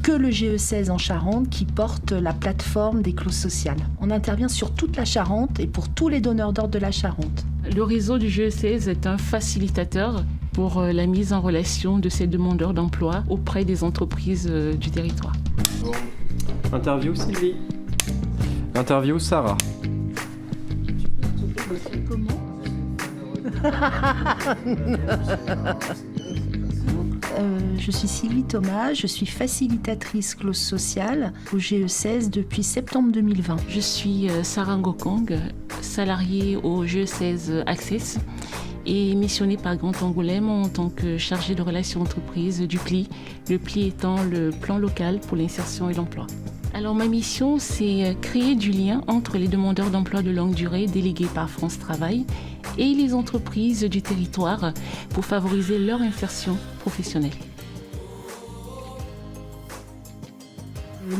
que le GE16 en Charente qui porte la plateforme des clauses sociales. On intervient sur toute la Charente et pour tous les donneurs d'ordre de la Charente. Le réseau du GE16 est un facilitateur pour la mise en relation de ces demandeurs d'emploi auprès des entreprises du territoire. Interview Sylvie. Interview Sarah. Je suis Sylvie Thomas, je suis facilitatrice clause sociale au GE16 depuis septembre 2020. Je suis Sarah Ngokong, salariée au GE16 Access et missionnée par Grand Angoulême en tant que chargée de relations entreprises du PLI, le PLI étant le plan local pour l'insertion et l'emploi. Alors ma mission, c'est créer du lien entre les demandeurs d'emploi de longue durée délégués par France Travail et les entreprises du territoire pour favoriser leur insertion professionnelle.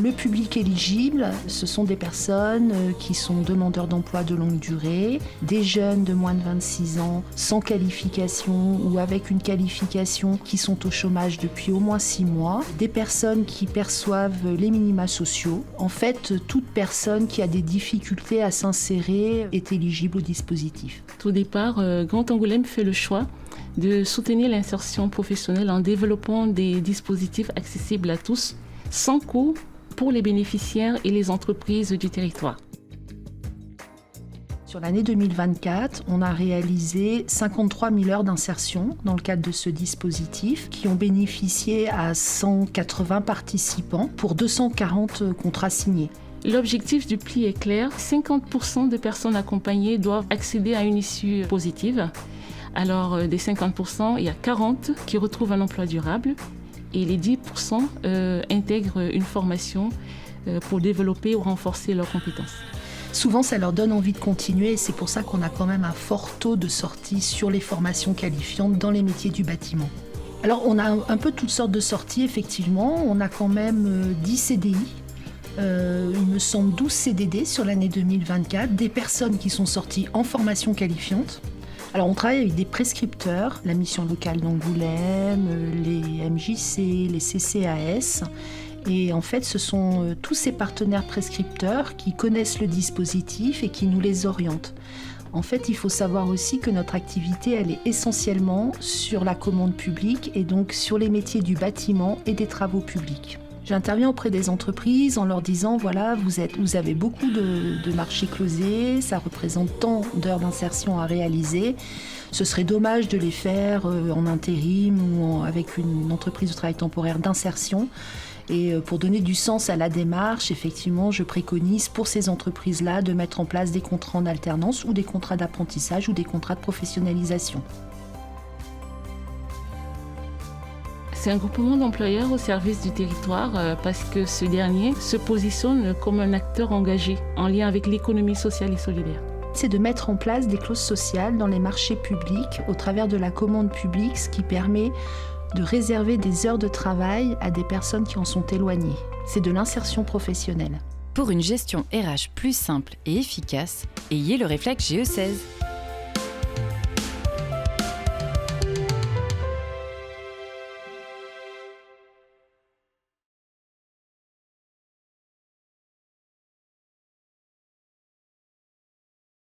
Le public éligible, ce sont des personnes qui sont demandeurs d'emploi de longue durée, des jeunes de moins de 26 ans sans qualification ou avec une qualification qui sont au chômage depuis au moins 6 mois, des personnes qui perçoivent les minima sociaux. En fait, toute personne qui a des difficultés à s'insérer est éligible au dispositif. Au départ, Grand Angoulême fait le choix de soutenir l'insertion professionnelle en développant des dispositifs accessibles à tous, sans coût pour les bénéficiaires et les entreprises du territoire. Sur l'année 2024, on a réalisé 53 000 heures d'insertion dans le cadre de ce dispositif qui ont bénéficié à 180 participants pour 240 contrats signés. L'objectif du PLI est clair, 50% de personnes accompagnées doivent accéder à une issue positive. Alors des 50%, il y a 40 qui retrouvent un emploi durable et les 10% intègrent une formation pour développer ou renforcer leurs compétences. Souvent, ça leur donne envie de continuer et c'est pour ça qu'on a quand même un fort taux de sortie sur les formations qualifiantes dans les métiers du bâtiment. Alors, on a un peu toutes sortes de sorties, effectivement. On a quand même 10 CDI, il me semble 12 CDD sur l'année 2024, des personnes qui sont sorties en formation qualifiante. Alors on travaille avec des prescripteurs, la mission locale d'Angoulême, les MJC, les CCAS. Et en fait, ce sont tous ces partenaires prescripteurs qui connaissent le dispositif et qui nous les orientent. En fait, il faut savoir aussi que notre activité, elle est essentiellement sur la commande publique et donc sur les métiers du bâtiment et des travaux publics. J'interviens auprès des entreprises en leur disant, voilà, vous avez beaucoup de marchés closés, ça représente tant d'heures d'insertion à réaliser. Ce serait dommage de les faire en intérim ou avec une entreprise de travail temporaire d'insertion. Et pour donner du sens à la démarche, effectivement, je préconise pour ces entreprises-là de mettre en place des contrats en alternance ou des contrats d'apprentissage ou des contrats de professionnalisation. C'est un groupement d'employeurs au service du territoire parce que ce dernier se positionne comme un acteur engagé en lien avec l'économie sociale et solidaire. C'est de mettre en place des clauses sociales dans les marchés publics au travers de la commande publique, ce qui permet de réserver des heures de travail à des personnes qui en sont éloignées. C'est de l'insertion professionnelle. Pour une gestion RH plus simple et efficace, ayez le réflexe GE16.